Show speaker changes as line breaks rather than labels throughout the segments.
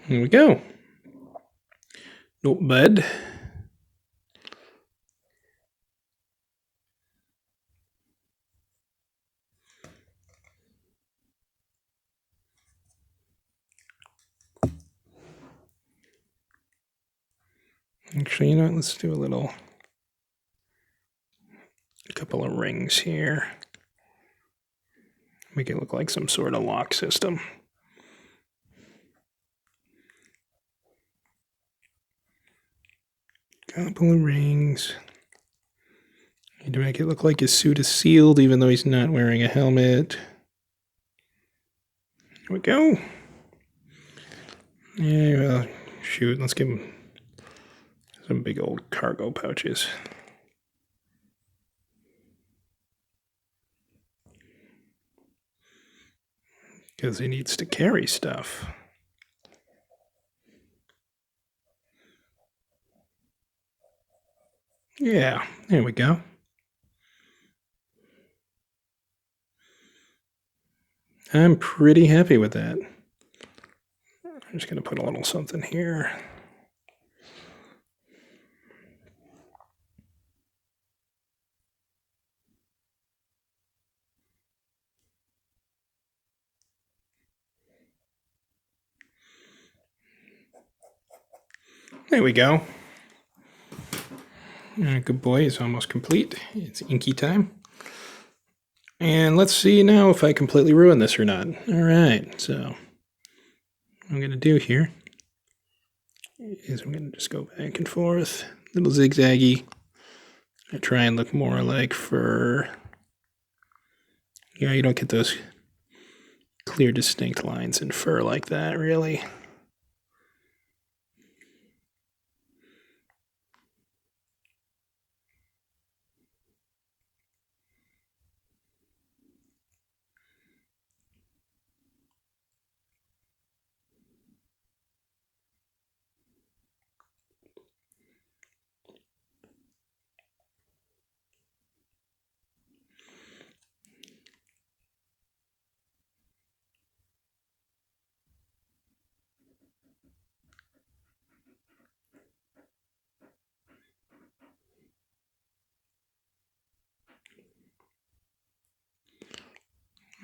Here we go. Not bad. Actually, you know what? Let's do a couple of rings here. Make it look like some sort of lock system. Couple of rings. Need to make it look like his suit is sealed, even though he's not wearing a helmet. Here we go. Yeah, well, shoot, let's give him some big old cargo pouches. Because he needs to carry stuff. Yeah, there we go. I'm pretty happy with that. I'm just going to put a little something here. There we go. Good boy is almost complete. It's inky time. And let's see now if I completely ruin this or not. All right, so what I'm going to do here is I'm going to just go back and forth, a little zigzaggy. I try and look more like fur. You don't get those clear, distinct lines in fur like that, really.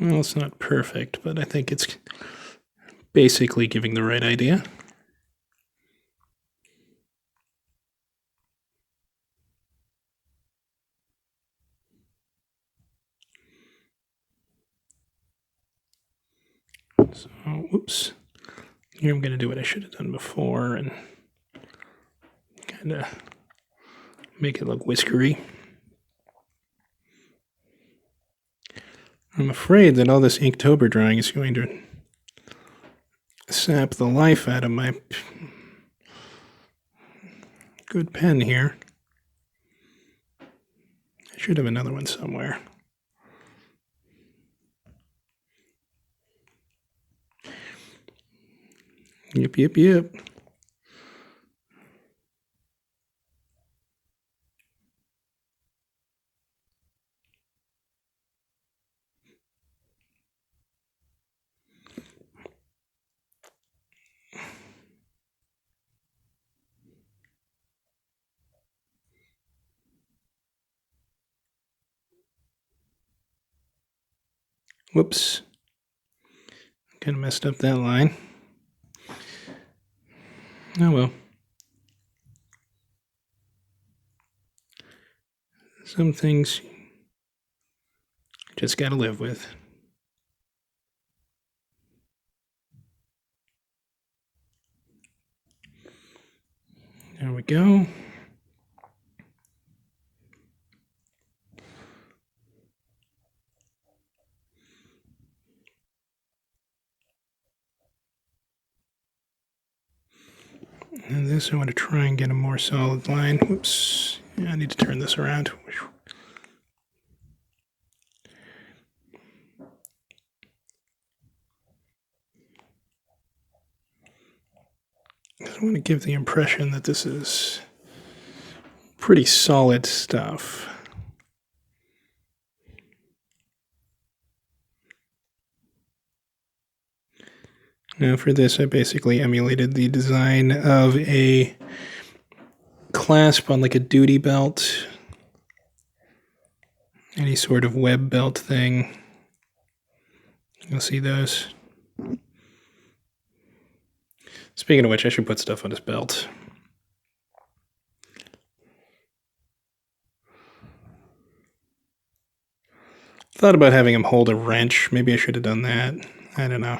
Well, it's not perfect, but I think it's basically giving the right idea. So, whoops. Here I'm going to do what I should have done before and kind of make it look whiskery. I'm afraid that all this Inktober drawing is going to sap the life out of my good pen here. I should have another one somewhere. Yep, yep, yep. Whoops. Kind of messed up that line. Oh well. Some things just gotta live with. There we go. And this, I want to try and get a more solid line. Whoops. Yeah, I need to turn this around. I want to give the impression that this is pretty solid stuff. Now for this, I basically emulated the design of a clasp on like a duty belt, any sort of web belt thing. You'll see those. Speaking of which, I should put stuff on his belt. Thought about having him hold a wrench. Maybe I should have done that. I don't know.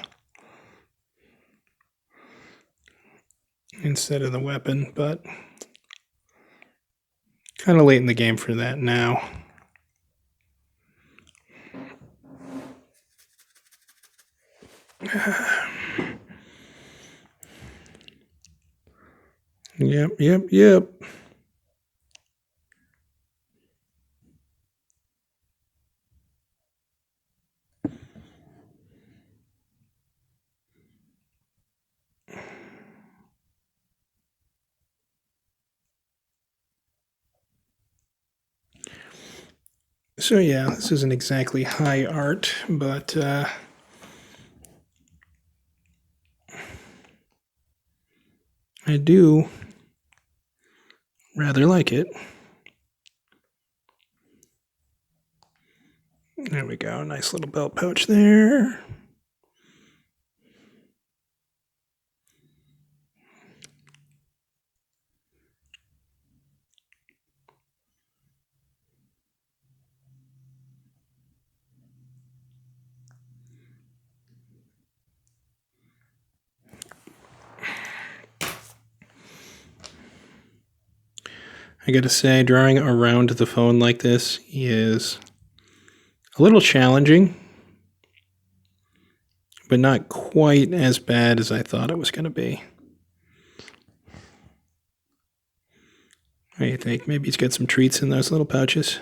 Instead of the weapon, but kind of late in the game for that now. Yep. So yeah, this isn't exactly high art, but I do rather like it. There we go, nice little belt pouch there. I gotta say, drawing around the phone like this is a little challenging, but not quite as bad as I thought it was going to be. What do you think? Maybe he's got some treats in those little pouches.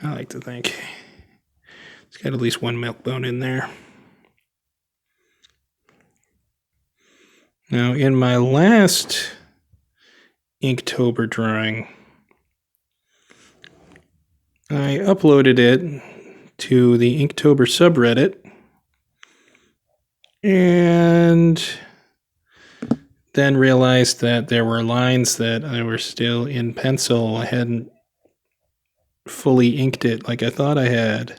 I like to think. It's got at least one milk bone in there. Now, in my last Inktober drawing, I uploaded it to the Inktober subreddit, and then realized that there were lines that I were still in pencil. I hadn't fully inked it like I thought I had.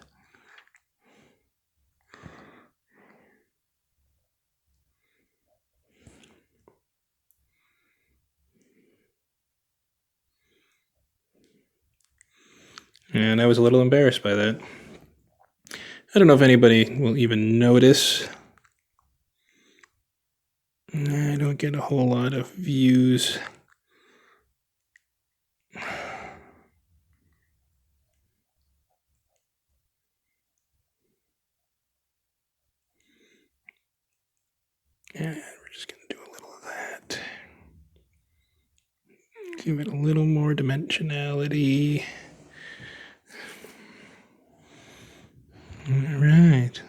And I was a little embarrassed by that. I don't know if anybody will even notice. I don't get a whole lot of views. And we're just going to do a little of that. Give it a little more dimensionality. All right.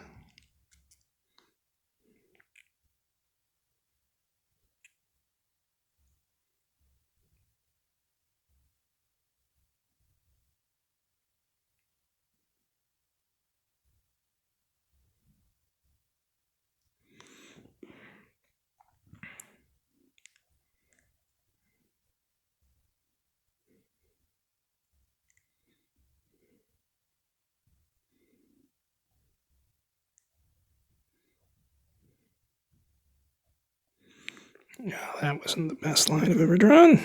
Yeah, that wasn't the best line I've ever drawn.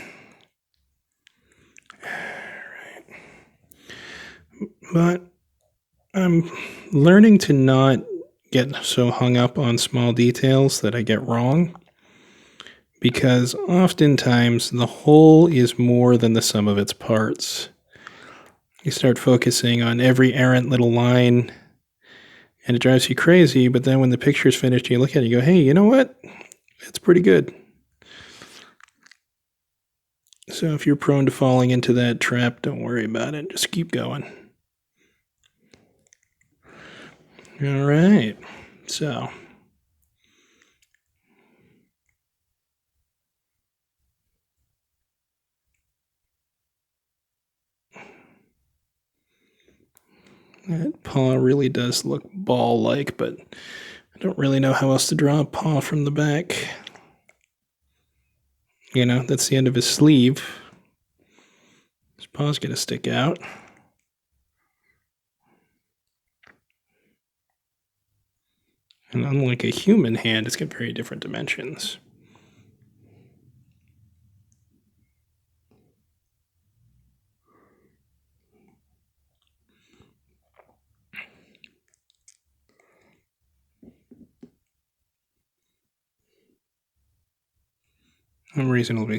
Right. But I'm learning to not get so hung up on small details that I get wrong, because oftentimes the whole is more than the sum of its parts. You start focusing on every errant little line, and it drives you crazy, but then when the picture's finished, you look at it and you go, hey, you know what? It's pretty good. So if you're prone to falling into that trap, don't worry about it. Just keep going. All right. So That paw really does look ball-like, but I don't really know how else to draw a paw from the back. You know, that's the end of his sleeve. His paw's gonna stick out. And unlike a human hand, it's got very different dimensions. I'm reasonably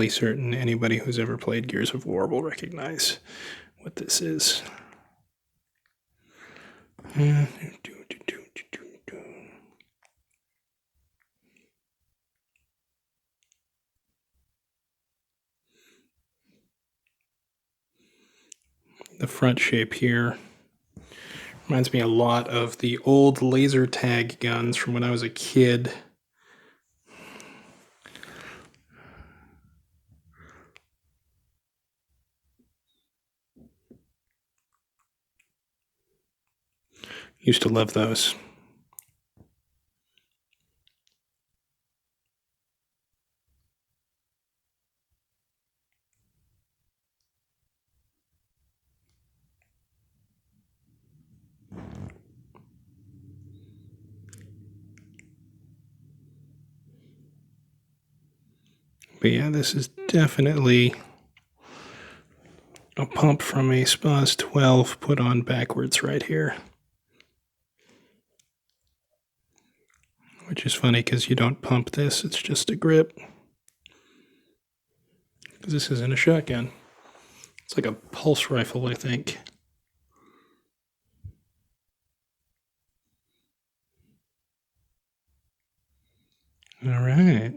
certain anybody who's ever played Gears of War will recognize what this is. The front shape here reminds me a lot of the old laser tag guns from when I was a kid. Used to love those. But yeah, this is definitely a pump from a Spas 12 put on backwards right here. Which is funny because you don't pump this, it's just a grip. Because this isn't a shotgun. It's like a pulse rifle, I think. All right.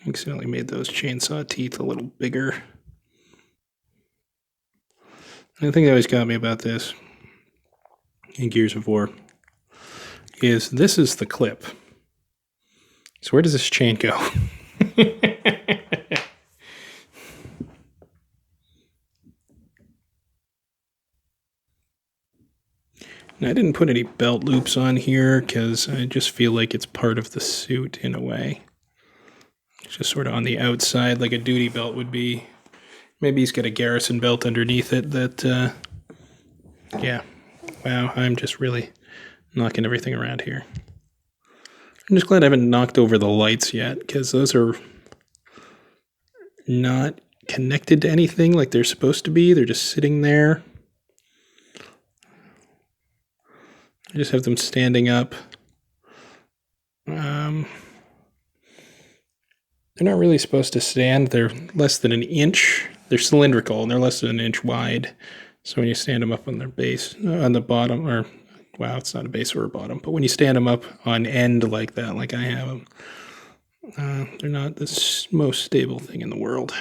Accidentally made those chainsaw teeth a little bigger. And the thing that always got me about this in Gears of War is this is the clip. So where does this chain go? And I didn't put any belt loops on here because I just feel like it's part of the suit in a way. It's just sort of on the outside like a duty belt would be. Maybe he's got a garrison belt underneath it that, yeah. Wow, I'm just really knocking everything around here. I'm just glad I haven't knocked over the lights yet because those are not connected to anything like they're supposed to be. They're just sitting there. I just have them standing up. They're not really supposed to stand. They're less than an inch. They're cylindrical and they're less than an inch wide. So when you stand them up on their base, on the bottom, or wow, it's not a base or a bottom, but when you stand them up on end like that, like I have them, they're not the most stable thing in the world.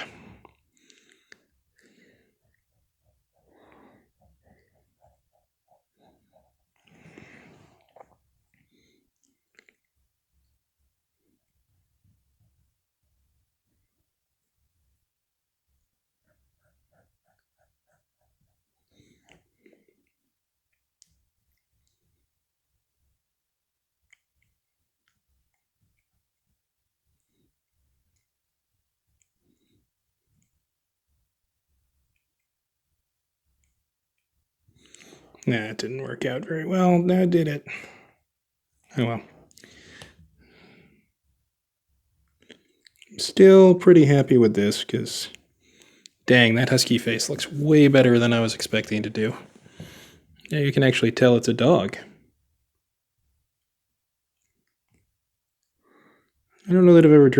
Nah, it didn't work out very well. Now did it? Oh well. I'm still pretty happy with this because, dang, that husky face looks way better than I was expecting to do. Yeah, you can actually tell it's a dog. I don't know that I've ever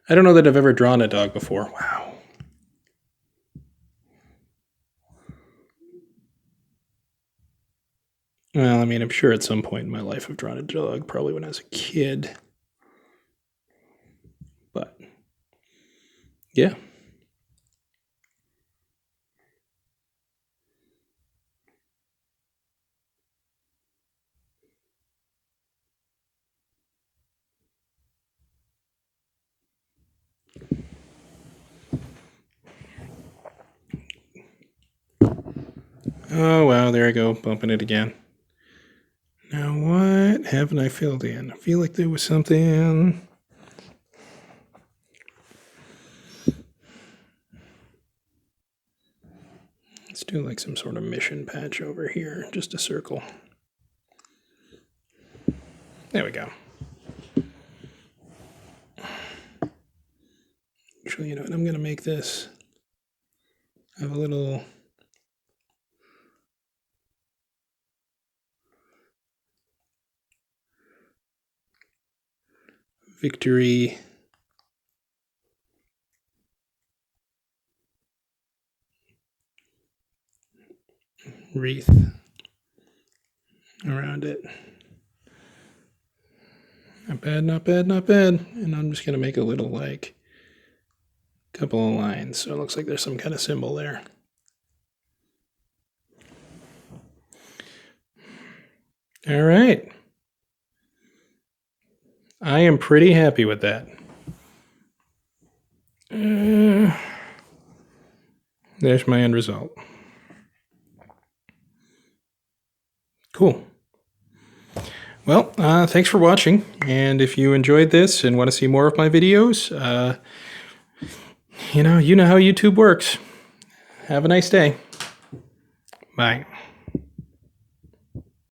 I don't know that I've ever drawn a dog before. Wow. Well, I mean, I'm sure at some point in my life I've drawn a dog, probably when I was a kid. But, yeah. Oh, wow, there I go, bumping it again. Now, what haven't I filled in? I feel like there was something. Let's do like some sort of mission patch over here, just a circle. There we go. Actually, you know what? I'm going to make this have a little victory wreath around it. Not bad, not bad, not bad. And I'm just going to make a little, like, couple of lines. So it looks like there's some kind of symbol there. All right. I am pretty happy with that. There's my end result. Cool. Well, thanks for watching. And if you enjoyed this and want to see more of my videos, you know how YouTube works. Have a nice day. Bye.